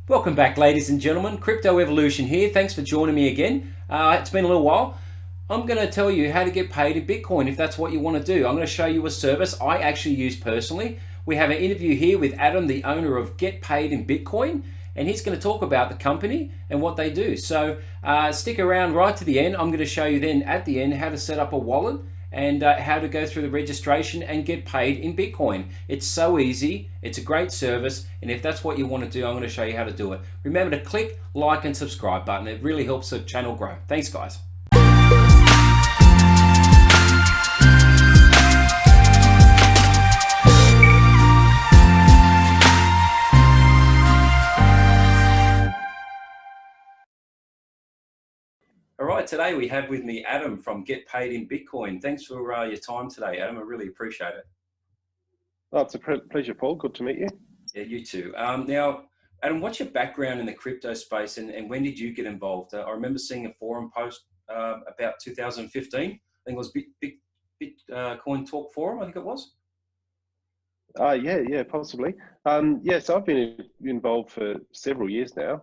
Welcome back, ladies and gentlemen. Crypto Evolution here. Thanks for joining me again. It's been a little while. I'm going to tell you how to get paid in Bitcoin if that's what you want to do. I'm going to show you a service I actually use personally. We have an interview here with Adam, the owner of Get Paid in Bitcoin, and he's going to talk about the company and what they do. So stick around right to the end. I'm going to show you then at the end how to set up a wallet and how to go through the registration and get paid in Bitcoin. It's so easy, it's a great service, and if that's what you want to do, I'm going to show you how to do it. Remember to click like and subscribe button, it really helps the channel grow. Thanks, guys. All right, today we have with me Adam from Get Paid in Bitcoin. Thanks for your time today, Adam. I really appreciate it. Oh, it's a pleasure, Paul. Good to meet you. Yeah, you too. Now, Adam, what's your background in the crypto space and when did you get involved? I remember seeing a forum post about 2015. I think it was Bitcoin Talk Forum, I think it was. Yeah, possibly. Yes, I've been involved for several years now.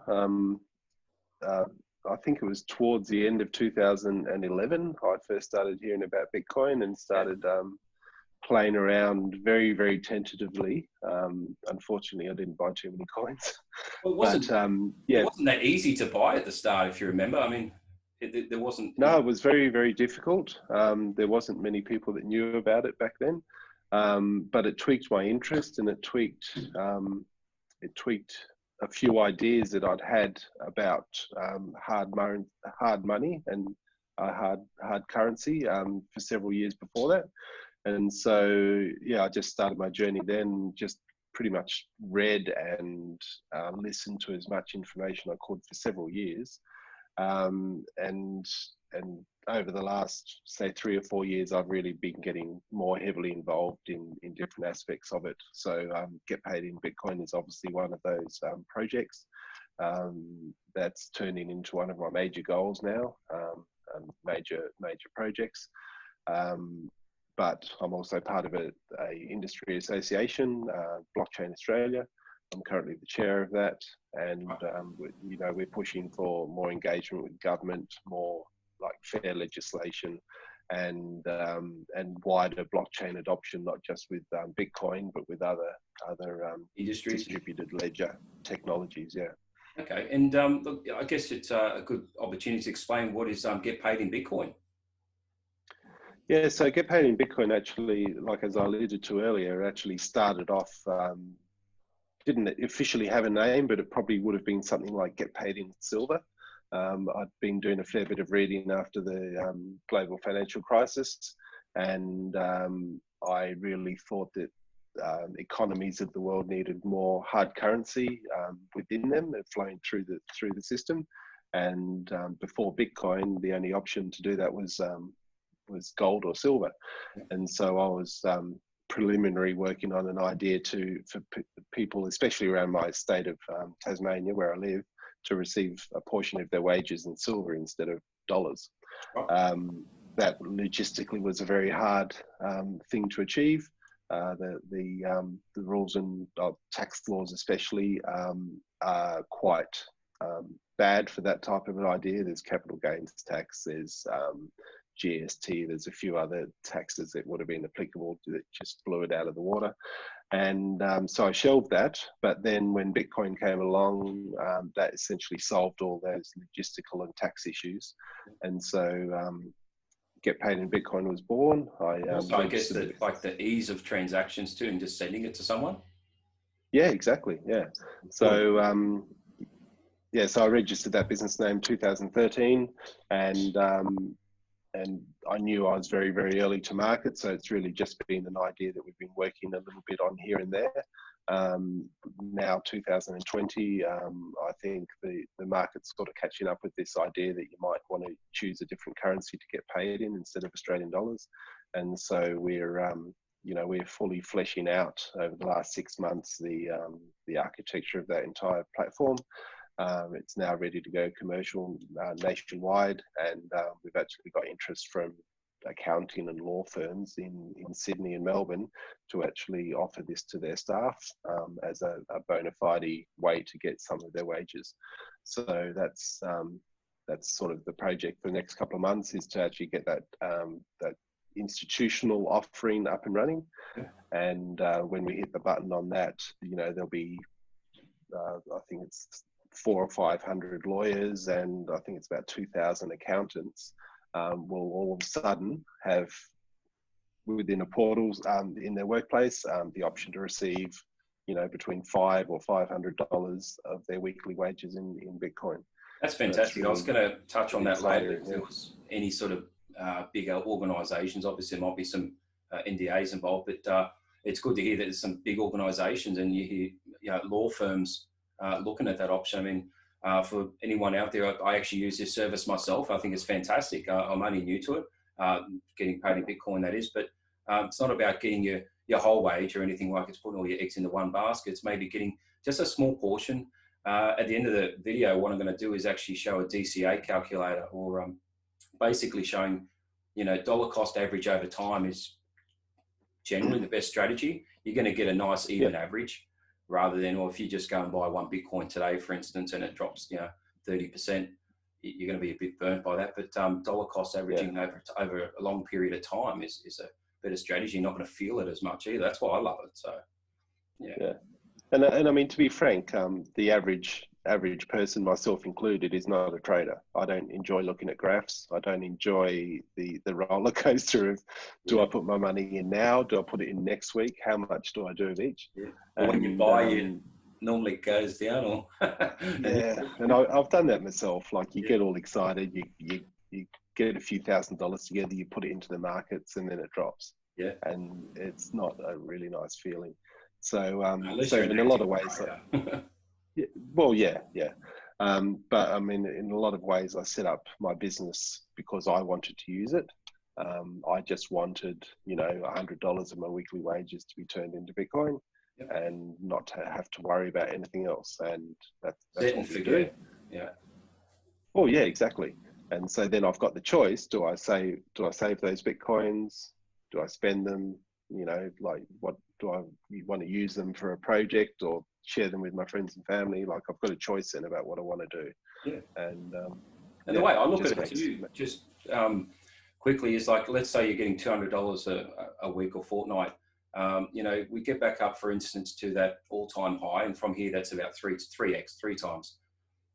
Uh, I think it was towards the end of 2011. I first started hearing about Bitcoin and Yeah. started playing around very, very tentatively. Unfortunately, I didn't buy too many coins, Well, but it yeah, wasn't that easy to buy at the start, if you remember. I mean, there wasn't. no, it was very, very difficult. There wasn't many people that knew about it back then, but it tweaked my interest and it tweaked a few ideas that I'd had about hard money and hard currency for several years before that. And so, yeah, I just started my journey then, just pretty much read and listened to as much information I could for several years. Um, and and over the last say 3 or 4 years, I've really been getting more heavily involved in different aspects of it. So Get Paid in Bitcoin is obviously one of those projects that's turning into one of my major goals now, major projects. Um, but I'm also part of a industry association, Blockchain Australia. I'm currently the chair of that, and we're pushing for more engagement with government, more like fair legislation, and wider blockchain adoption, not just with Bitcoin, but with other Industries. distributed ledger technologies. Yeah. Okay, and look, I guess it's a good opportunity to explain what is Get Paid in Bitcoin. Yeah, so Get Paid in Bitcoin actually, like as I alluded to earlier, actually started off, didn't officially have a name, but it probably would have been something like Get Paid in Silver. I'd been doing a fair bit of reading after the global financial crisis, and I really thought that economies of the world needed more hard currency within them, flowing through the system. And before Bitcoin, the only option to do that was gold or silver. And so I was preliminary working on an idea for people, especially around my state of Tasmania, where I live, to receive a portion of their wages in silver instead of dollars. That logistically was a very hard thing to achieve. The rules and tax laws, especially, are quite bad for that type of an idea. There's capital gains tax. There's GST. There's a few other taxes that would have been applicable that just blew it out of the water. And so I shelved that. But then when Bitcoin came along, that essentially solved all those logistical and tax issues. And so Get Paid in Bitcoin was born. Also, I guess that like the ease of transactions too, and just sending it to someone. Yeah, exactly. Yeah. So so I registered that business name 2013, and I knew I was very, very early to market. So it's really just been an idea that we've been working a little bit on here and there. Now 2020, I think the market's sort of catching up with this idea that you might want to choose a different currency to get paid in instead of Australian dollars. And so we're fully fleshing out over the last 6 months the architecture of that entire platform. It's now ready to go commercial nationwide, and we've actually got interest from accounting and law firms in Sydney and Melbourne to actually offer this to their staff as a bona fide way to get some of their wages. So that's sort of the project for the next couple of months, is to actually get that that institutional offering up and running. And when we hit the button on that, you know, there'll be I think it's 400 or 500 lawyers, and I think it's about 2,000 accountants will all of a sudden have, within a portal in their workplace, the option to receive, you know, between $500 or $500 of their weekly wages in Bitcoin. That's fantastic. Really, I was going to touch on that later. If there was any sort of bigger organisations, obviously there might be some NDAs involved, but it's good to hear that there's some big organisations and you hear, you know, law firms looking at that option. I mean, for anyone out there, I actually use this service myself. I think it's fantastic. I'm only new to it, getting paid in Bitcoin, that is, but it's not about getting your whole wage or anything like it's putting all your eggs into one basket. It's maybe getting just a small portion. At the end of the video, what I'm going to do is actually show a DCA calculator, or basically showing, you know, dollar cost average over time is generally the best strategy. You're going to get a nice even average, rather than, or if you just go and buy one Bitcoin today, for instance, and it drops, you know, 30%, you're going to be a bit burnt by that. But dollar cost averaging over a long period of time is a better strategy. You're not going to feel it as much either. That's why I love it. So, yeah. And I mean, to be frank, the average person, myself included, is not a trader. I don't enjoy looking at graphs. I don't enjoy the roller coaster of, do I put my money in now? Do I put it in next week? How much do I do of each? And when you buy, it normally goes down. Or and I've done that myself. Like, you get all excited, you get a few $1,000s together, you put it into the markets, and then it drops. And it's not a really nice feeling. So, so in a lot of ways, but I mean, in a lot of ways, I set up my business because I wanted to use it. I just wanted, you know, $100 of my weekly wages to be turned into Bitcoin, and not to have to worry about anything else. And that's what we do. Oh yeah, exactly. And so then I've got the choice: do I save those Bitcoins? Do I spend them? You know, like, what do I want to use them for, a project, or share them with my friends and family? Like, I've got a choice then about what I want to do. And the way I look at it too, just quickly, is like, let's say you're getting $200 a week or fortnight. You know, we get back up, for instance, to that all-time high, and from here that's about 3 times.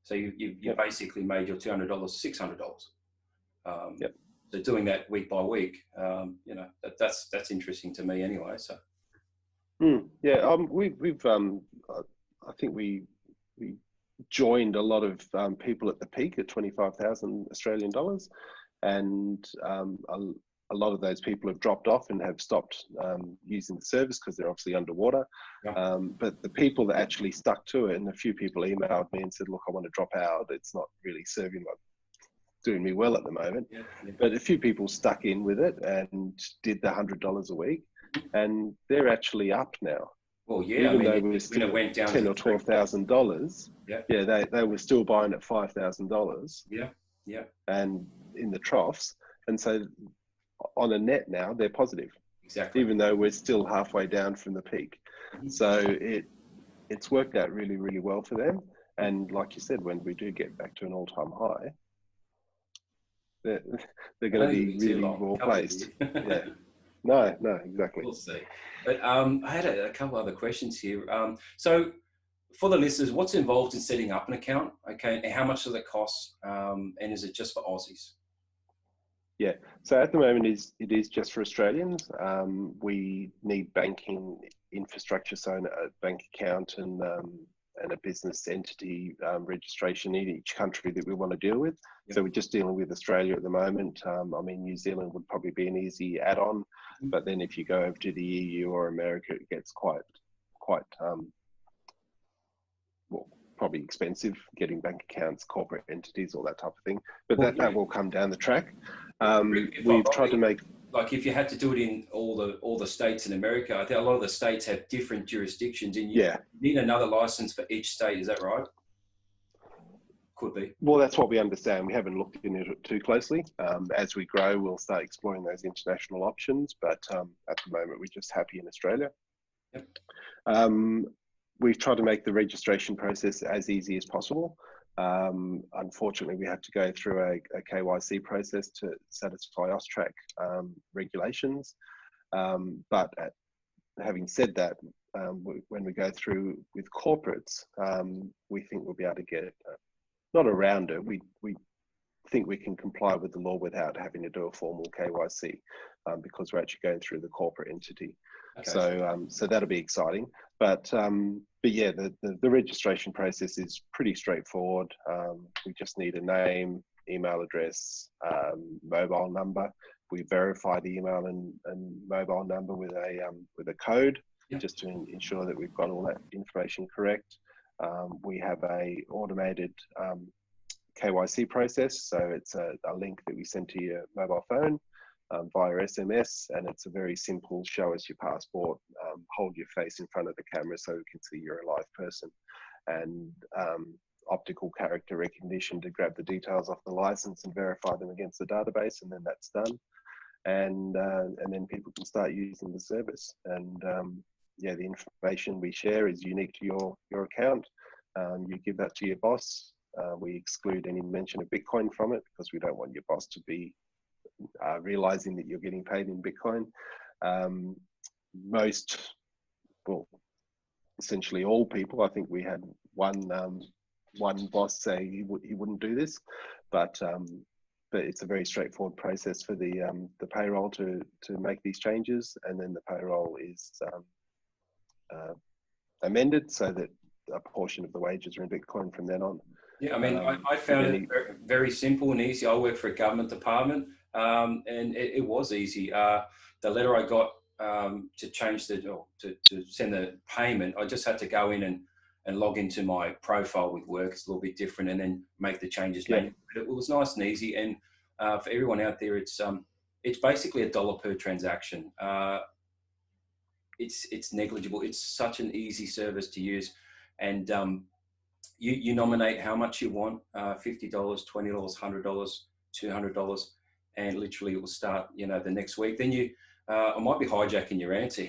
So you basically made your $200 $600. So doing that week by week, you know, that's interesting to me anyway. So we've I think we joined a lot of people at the peak at 25,000 Australian dollars, and a lot of those people have dropped off and have stopped using the service because they're obviously underwater. But the people that actually stuck to it, and a few people emailed me and said, look, I want to drop out. It's not really doing me well at the moment. But a few people stuck in with it and did the $100 a week, and they're actually up now. Well, yeah, even though it was still went down $10,000 or $12,000. They were still buying at $5,000. And in the troughs, and so on a net now they're positive. Exactly. Even though we're still halfway down from the peak. So it's worked out really, really well for them. And like you said, when we do get back to an all-time high, they're going to be really well placed. No, exactly. We'll see. But I had a couple other questions here. So for the listeners, what's involved in setting up an account? Okay, and how much does it cost? And is it just for Aussies? Yeah, so at the moment it is just for Australians. We need banking infrastructure, so a bank account and a business entity registration in each country that we want to deal with. So we're just dealing with Australia at the moment. I mean, New Zealand would probably be an easy add-on, but then if you go over to the EU or America, it gets quite probably expensive, getting bank accounts, corporate entities, all that type of thing. But that will come down the track. We've tried to make, like, if you had to do it in all the states in America, I think a lot of the states have different jurisdictions, and you need another license for each state. Is that right? Could be. Well, that's what we understand. We haven't looked into it too closely. As we grow, we'll start exploring those international options. But at the moment, we're just happy in Australia. Yep. We've tried to make the registration process as easy as possible. Unfortunately, we have to go through a KYC process to satisfy AUSTRAC regulations. But having said that, when we go through with corporates, we think we'll be able to get not around it. We think we can comply with the law without having to do a formal KYC because we're actually going through the corporate entity. Okay. So that'll be exciting. But yeah, the registration process is pretty straightforward. We just need a name, email address, mobile number. We verify the email and mobile number with a code, yep, just to ensure that we've got all that information correct. We have a automated KYC process, so it's a link that we send to your mobile phone via SMS, and it's a very simple show us your passport, hold your face in front of the camera so we can see you're a live person, and optical character recognition to grab the details off the license and verify them against the database, and then that's done. And then people can start using the service. And yeah, the information we share is unique to your account. You give that to your boss. We exclude any mention of Bitcoin from it because we don't want your boss to be realizing that you're getting paid in Bitcoin. Well, essentially all people, I think we had one boss say he wouldn't do this, but it's a very straightforward process for the payroll to make these changes, and then the payroll is amended so that a portion of the wages are in Bitcoin from then on. Yeah, I mean, I found it very, very simple and easy. I work for a government department, and it was easy. The letter I got to change to send the payment, I just had to go in and log into my profile with work. It's a little bit different, and then make the changes. Yeah. But it was nice and easy. And for everyone out there, it's basically $1 per transaction. It's negligible. It's such an easy service to use, and you nominate how much you want, $50, $20, $100, $200, and literally it will start, the next week. Then I might be hijacking your answer.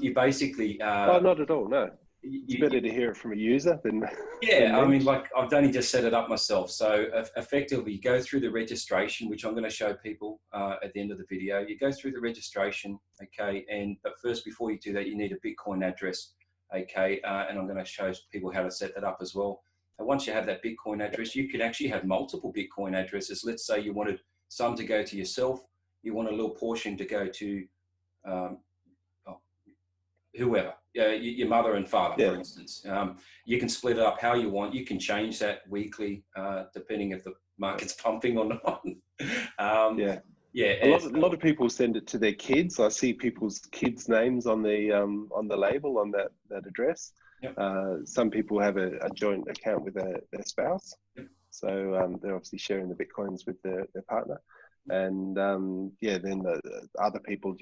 You basically... not at all, no. It's better to hear it from a user than... Yeah, I mean, like I've only just set it up myself. So effectively you go through the registration, which I'm going to show people at the end of the video. You go through the registration, okay, but first, before you do that, you need a Bitcoin address. Okay, and I'm going to show people how to set that up as well. And once you have that Bitcoin address, you can actually have multiple Bitcoin addresses. Let's say you wanted some to go to yourself, you want a little portion to go to whoever, your mother and father, yeah, for instance. You can split it up how you want. You can change that weekly, depending if the market's pumping or not. Yeah. Yeah, a lot of people send it to their kids. I see people's kids' names on the label on that address. Yep. Some people have a joint account with their spouse, yep, so they're obviously sharing the Bitcoins with their partner. And yeah, then the other people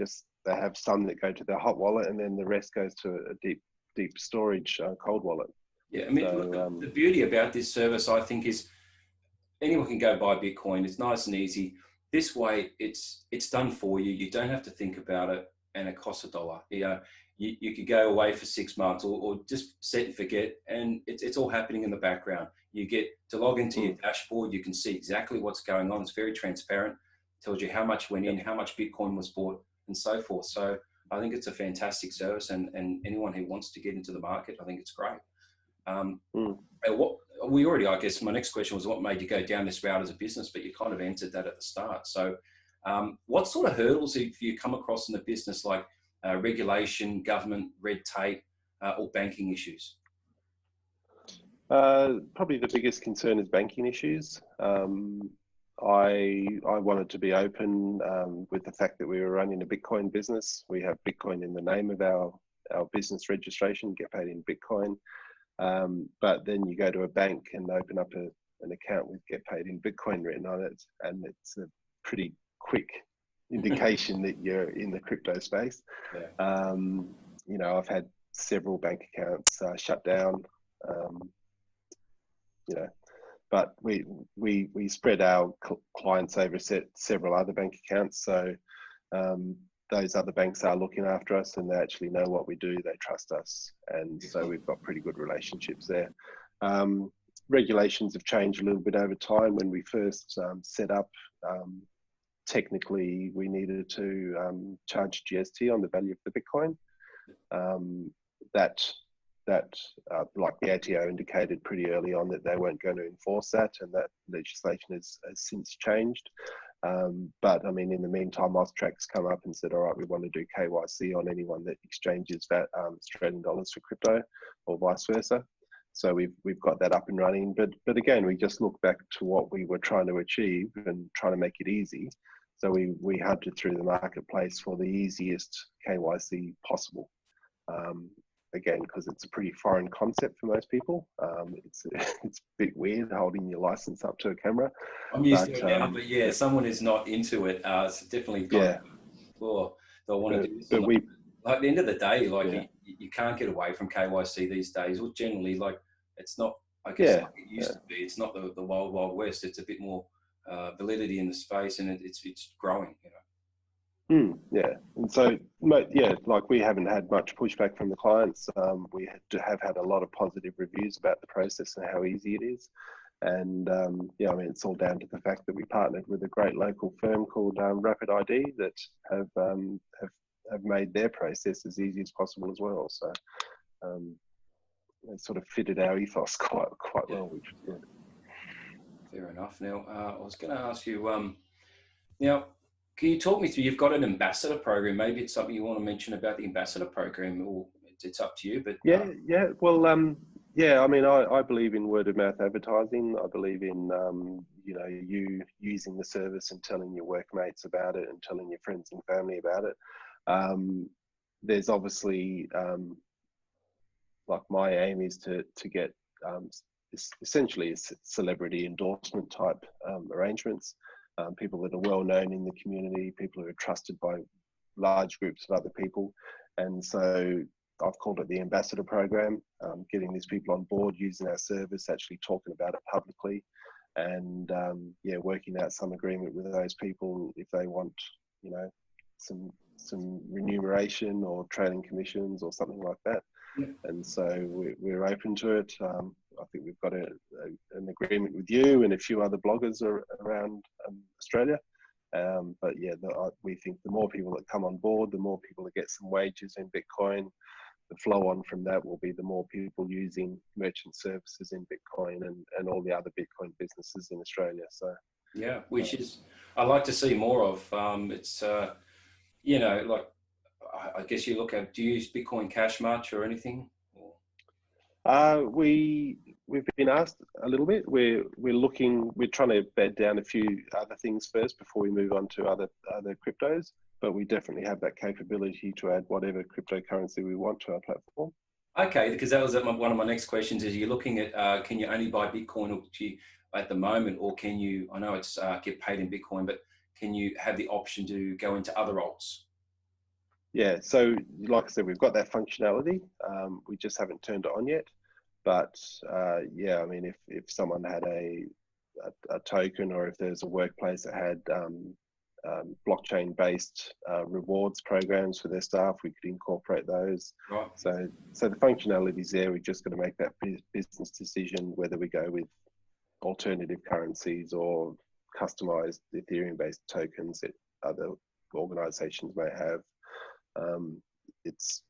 they have some that go to their hot wallet, and then the rest goes to a deep storage cold wallet. Yeah, I mean, the beauty about this service, I think, is anyone can go buy Bitcoin. It's nice and easy. This way, it's done for you. You don't have to think about it, and it costs $1. You could go away for 6 months, or just set and forget, and it's all happening in the background. You get to log into your dashboard. You can see exactly what's going on. It's very transparent. Tells you how much went in, how much Bitcoin was bought, and so forth. So I think it's a fantastic service, and anyone who wants to get into the market, I think it's great. I guess my next question was what made you go down this route as a business, but you kind of answered that at the start. So what sort of hurdles have you come across in the business, like regulation, government, red tape, or banking issues? Probably the biggest concern is banking issues. I wanted to be open with the fact that we were running a Bitcoin business. We have Bitcoin in the name of our business registration, get paid in Bitcoin. But then you go to a bank and open up an account with get paid in Bitcoin written on it, and it's a pretty quick indication that you're in the crypto space. Yeah. I've had several bank accounts shut down. but we spread our clients over several other bank accounts. So those other banks are looking after us, and they actually know what we do. They trust us, and so we've got pretty good relationships there. Regulations have changed a little bit over time. When we first set up, technically we needed to charge GST on the value of the Bitcoin. Like the ATO indicated pretty early on that they weren't going to enforce that, and that legislation has since changed. But I mean, in the meantime, AUSTRAC's come up and said, all right, we want to do KYC on anyone that exchanges that Australian dollars for crypto, or vice versa. So we've got that up and running. But again, we just look back to what we were trying to achieve and trying to make it easy. So we hunted through the marketplace for the easiest KYC possible. Again, because it's a pretty foreign concept for most people. It's a bit weird holding your license up to a camera. I'm used to it now, but yeah, someone is not into it. It's definitely kind of, they'll want to do this. But like at the end of the day, like you can't get away from KYC these days. Well, generally, like it's not, I guess, like it used to be. It's not the wild, wild west. It's a bit more validity in the space, and it's growing, you know. And so like we haven't had much pushback from the clients. We have had a lot of positive reviews about the process and how easy it is. And I mean, it's all down to the fact that we partnered with a great local firm called Rapid ID that have made their process as easy as possible as well. So it sort of fitted our ethos quite well, which was good. Fair enough. Now, I was going to ask you, now, can you talk me through, you've got an ambassador program. Maybe it's something you want to mention about the ambassador program, or it's up to you, but... Well, I mean, I believe in word of mouth advertising. I believe in, you using the service and telling your workmates about it and telling your friends and family about it. There's obviously, like my aim is to get essentially celebrity endorsement type arrangements. People that are well known in the community, people who are trusted by large groups of other people. And so I've called it the ambassador program, getting these people on board, using our service, actually talking about it publicly, and working out some agreement with those people if they want, some remuneration or trailing commissions or something like that. And so we're open to it. I think we've got an agreement with you and a few other bloggers around Australia. But we think the more people that come on board, the more people that get some wages in Bitcoin. The flow on from that will be the more people using merchant services in Bitcoin and all the other Bitcoin businesses in Australia. So which is I like to see more of. It's like I guess you look at, do you use Bitcoin Cash much or anything? We've been asked a little bit. We're trying to bed down a few other things first before we move on to other cryptos. But we definitely have that capability to add whatever cryptocurrency we want to our platform. Okay, because that was one of my next questions. Is you're looking at can you only buy Bitcoin at the moment, or can you? I know it's get paid in Bitcoin, but can you have the option to go into other alts? Yeah, so like I said, we've got that functionality. We just haven't turned it on yet. But I mean, if someone had a token, or if there's a workplace that had blockchain-based rewards programs for their staff, we could incorporate those. Right. So the functionality is there. We've just got to make that business decision whether we go with alternative currencies or customized Ethereum-based tokens that other organizations may have. It's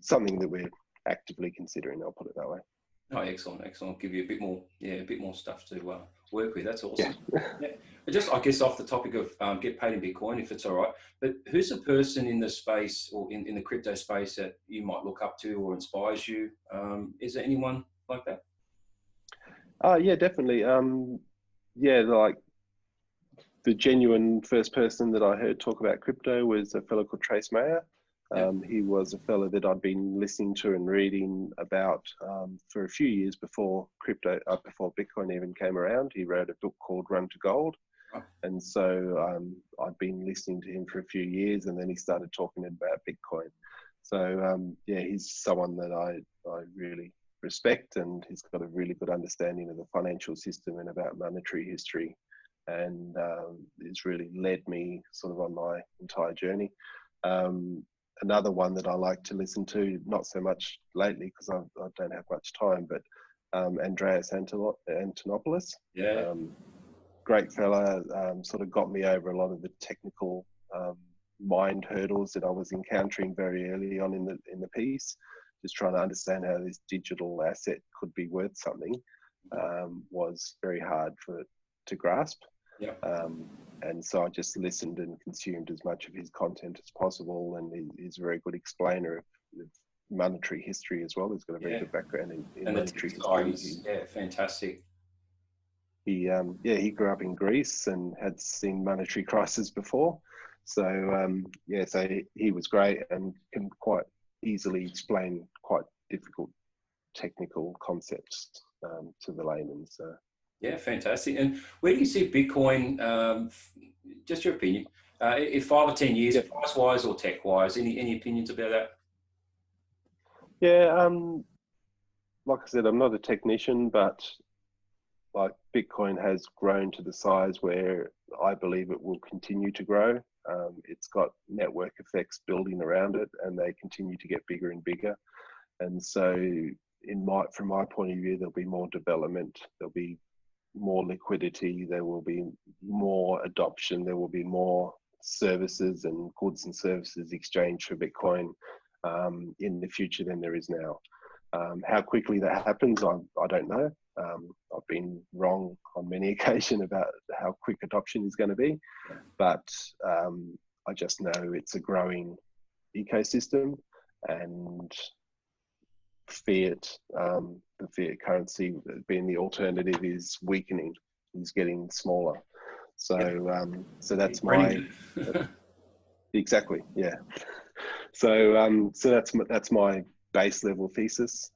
something that we're actively considering. I'll put it that way. Oh, excellent. Give you a bit more stuff to work with. That's awesome. Just, I guess, off the topic of get paid in Bitcoin, if it's all right, but who's a person in the space or in the crypto space that you might look up to or inspires you? Is there anyone like that? Yeah, definitely. Like the genuine first person that I heard talk about crypto was a fellow called Trace Mayer. He was a fellow that I'd been listening to and reading about for a few years before Bitcoin even came around. He wrote a book called Run to Gold. And so I'd been listening to him for a few years, and then he started talking about Bitcoin. So he's someone that I really respect, and he's got a really good understanding of the financial system and about monetary history, and it's really led me sort of on my entire journey. Another one that I like to listen to, not so much lately because I don't have much time, but Andreas Antonopoulos. Yeah. Great fella, sort of got me over a lot of the technical mind hurdles that I was encountering very early on in the piece. Just trying to understand how this digital asset could be worth something was very hard to grasp. Yeah. And so I just listened and consumed as much of his content as possible. And he's a very good explainer of monetary history as well. He's got a very good background in monetary history. Yeah, fantastic. He grew up in Greece and had seen monetary crisis before. So so he was great and can quite easily explain quite difficult technical concepts to the layman. So. Yeah, fantastic. And where do you see Bitcoin, just your opinion, in 5 or 10 years, price-wise or tech-wise? Any opinions about that? Yeah, like I said, I'm not a technician, but like Bitcoin has grown to the size where I believe it will continue to grow. It's got network effects building around it, and they continue to get bigger and bigger. And so, from my point of view, there'll be more development. There'll be more liquidity, there will be more adoption, there will be more services and goods and services exchanged for Bitcoin in the future than there is now. How quickly that happens, I don't know. I've been wrong on many occasions about how quick adoption is going to be, but I just know it's a growing ecosystem, and the fiat currency being the alternative is weakening, is getting smaller. So that's my exactly, yeah. So that's my base level thesis.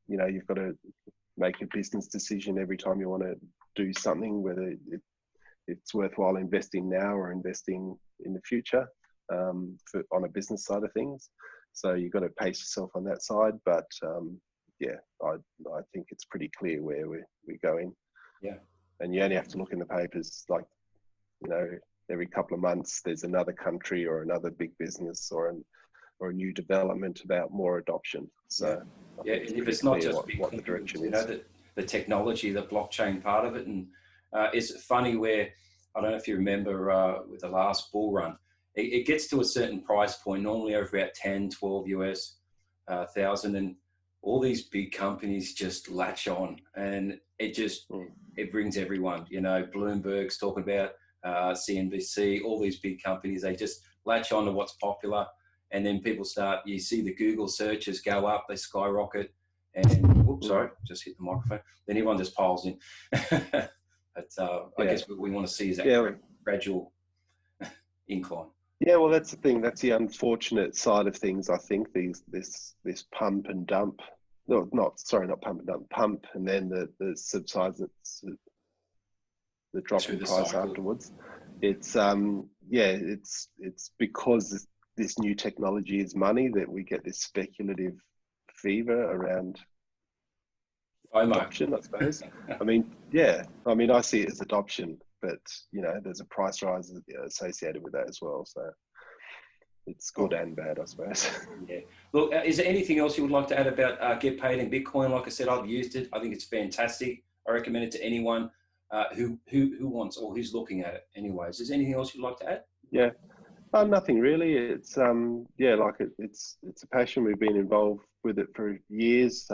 You've got to make a business decision every time you want to do something, whether it's worthwhile investing now or investing in the future on a business side of things. So you've got to pace yourself on that side, but I think it's pretty clear where we're going. Yeah. And you only have to look in the papers, like, every couple of months there's another country or another big business or a new development about more adoption. So and if it's not just what the direction is, the technology, the blockchain part of it, and it's funny where I don't know if you remember with the last bull run. It gets to a certain price point, normally over about 10, 12 US thousand, and all these big companies just latch on, and it brings everyone. Bloomberg's talking about CNBC, all these big companies, they just latch on to what's popular, and then people you see the Google searches go up, they skyrocket, and whoops, sorry, just hit the microphone. Then everyone just piles in. But I guess what we want to see is that gradual incline. Yeah, well, that's the thing. That's the unfortunate side of things. I think this pump and dump. No, not pump and dump. Pump and then the subsidence, the drop in price afterwards. It's it's because this new technology is money that we get this speculative fever around adoption, I suppose. I see it as adoption, but there's a price rise associated with that as well. So it's good and bad, I suppose. Yeah. Look, is there anything else you would like to add about Get Paid in Bitcoin? Like I said, I've used it. I think it's fantastic. I recommend it to anyone who wants or who's looking at it. Anyways, is there anything else you'd like to add? Yeah. Nothing really. It's it's a passion. We've been involved with it for years.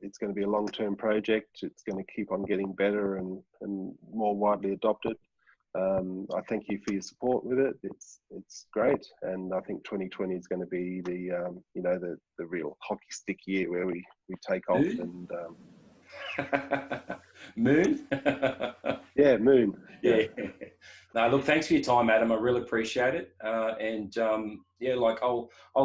It's going to be a long-term project. It's going to keep on getting better and more widely adopted. I thank you for your support with it. It's great, and I think 2020 is going to be the real hockey stick year where we take off and Moon. Yeah, Moon. Yeah. No, look, thanks for your time, Adam. I really appreciate it. I'll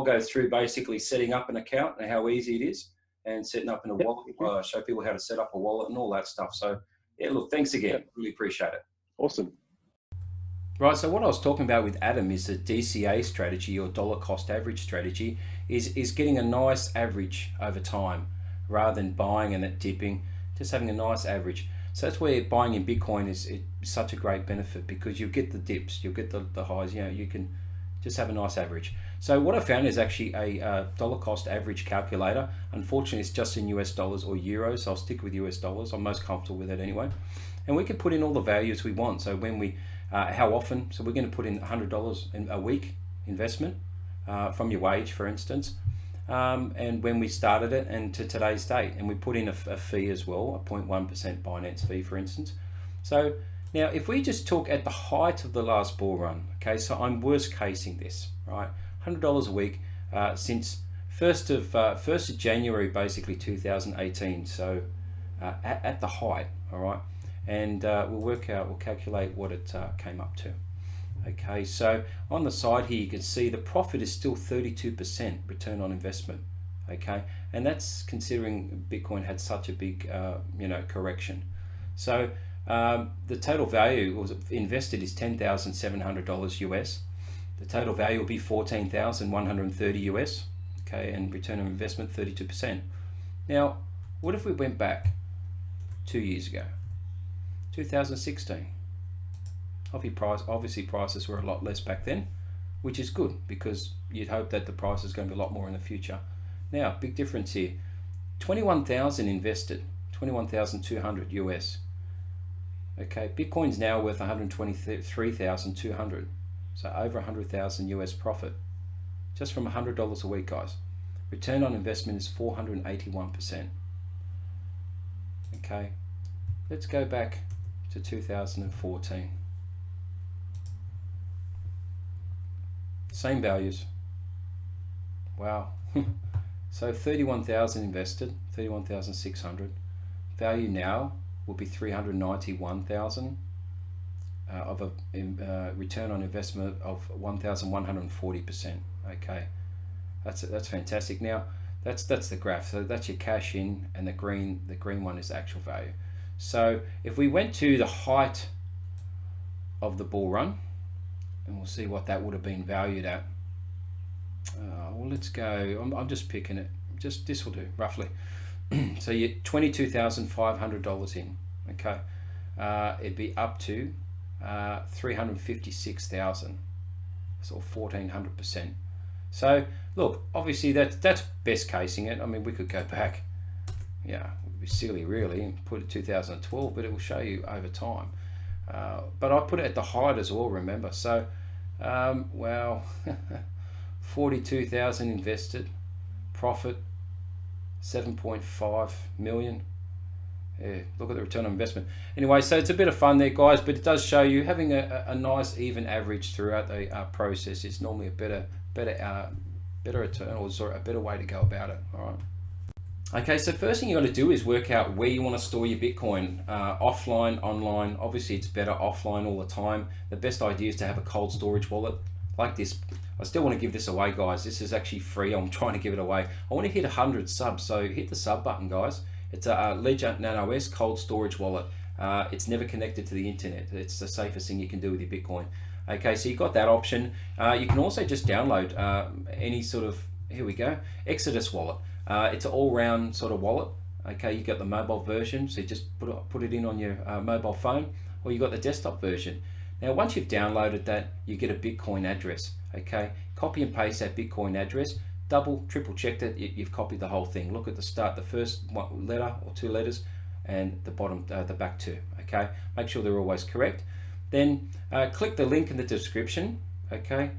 go through basically setting up an account and how easy it is, and setting up in a wallet. Show people how to set up a wallet and all that stuff. So yeah, look, thanks again. Really appreciate it. Awesome. Right, so what I was talking about with Adam is the DCA strategy, or dollar cost average strategy, is getting a nice average over time. rather than buying and it dipping, just having a nice average. So that's where buying in Bitcoin is such a great benefit, because you get the dips, you'll get the highs, you can just have a nice average. So what I found is actually a dollar cost average calculator. Unfortunately, it's just in US dollars or euros, so I'll stick with US dollars. I'm most comfortable with it anyway. And we can put in all the values we want. So when we, how often, so we're going to put in $100 in a week investment from your wage, for instance. And when we started it and to today's date, and we put in a fee as well, a 0.1% Binance fee, for instance. So now if we just talk at the height of the last bull run, okay, so I'm worst casing this, right? $100 a week since 1st of January, basically 2018. So at the height, all right, and we'll calculate what it came up to. Okay, so on the side here, you can see the profit is still 32% return on investment. Okay, and that's considering Bitcoin had such a big, correction. So the total value was invested is $10,700 US. The total value will be $14,130 US. Okay, and return on investment 32%. Now, what if we went back 2 years ago, 2016? Obviously prices were a lot less back then, which is good, because you'd hope that the price is going to be a lot more in the future. Now, big difference here, 21,000 invested, 21,200 US. Okay, Bitcoin's now worth 123,200, so over 100,000 US profit, just from $100 a week, guys. Return on investment is 481%. Okay, let's go back to 2014. Same values. Wow. So 31,000 invested, 31,600. Value now will be 391,000 of a return on investment of 1,140%. Okay, that's fantastic. Now that's the graph. So that's your cash in, and the green one is the actual value. So if we went to the height of the bull run, and we'll see what that would have been valued at. Well, let's go. I'm just picking it. Just this will do roughly. So you're $22,500 in. Okay, it'd be up to 356,000. So 1,400%. So look, obviously that's best casing it. I mean, we could go back. Yeah, it would be silly really, and put it 2012, but it will show you over time. But I put it at the height as well, remember. So, well, 42,000 invested, profit 7.5 million. Yeah, look at the return on investment. Anyway, so it's a bit of fun there, guys, but it does show you having a nice even average throughout the process is normally a better return, or sorry, a better way to go about it. All right. Okay, so first thing you got to do is work out where you want to store your Bitcoin, offline, online. Obviously, it's better offline all the time. The best idea is to have a cold storage wallet like this. I still want to give this away, guys. This is actually free. I'm trying to give it away. I want to hit 100 subs, so hit the sub button, guys. It's a Ledger Nano S cold storage wallet. It's never connected to the internet. It's the safest thing you can do with your Bitcoin. Okay, so you've got that option. You can also just download any sort of, here we go, Exodus wallet. It's an all-round sort of wallet. Okay, you got the mobile version, so you just put it in on your mobile phone, or you got the desktop version. Now, once you've downloaded that, you get a Bitcoin address. Okay, copy and paste that Bitcoin address. Triple check that you've copied the whole thing. Look at the start, the first letter or two letters, and the bottom, the back two. Okay, make sure they're always correct. Then click the link in the description. Okay,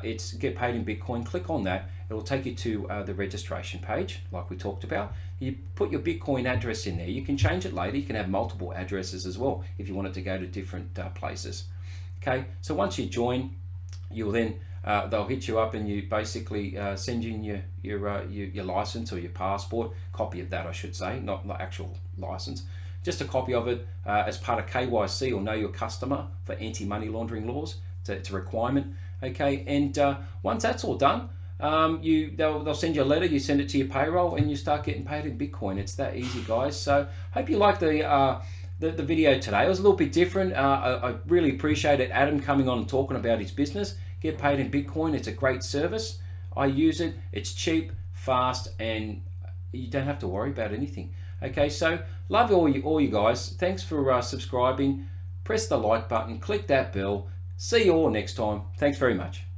it's Get Paid in Bitcoin. Click on that. It will take you to the registration page, like we talked about. You put your Bitcoin address in there. You can change it later. You can have multiple addresses as well if you want it to go to different places. Okay, so once you join, you'll then they'll hit you up and you basically send you in your license or your passport, copy of that, I should say, not the actual license, just a copy of it as part of KYC, or Know Your Customer, for anti-money laundering laws. It's a requirement. Okay, and once that's all done, they'll send you a letter, you send it to your payroll, and you start getting paid in Bitcoin. It's that easy, guys. So hope you liked the video today. It was a little bit different. I really appreciated Adam coming on and talking about his business. Get Paid in Bitcoin. It's a great service. I use it. It's cheap, fast, and you don't have to worry about anything. Okay, so love all you guys. Thanks for subscribing. Press the like button, click that bell. See you all next time. Thanks very much.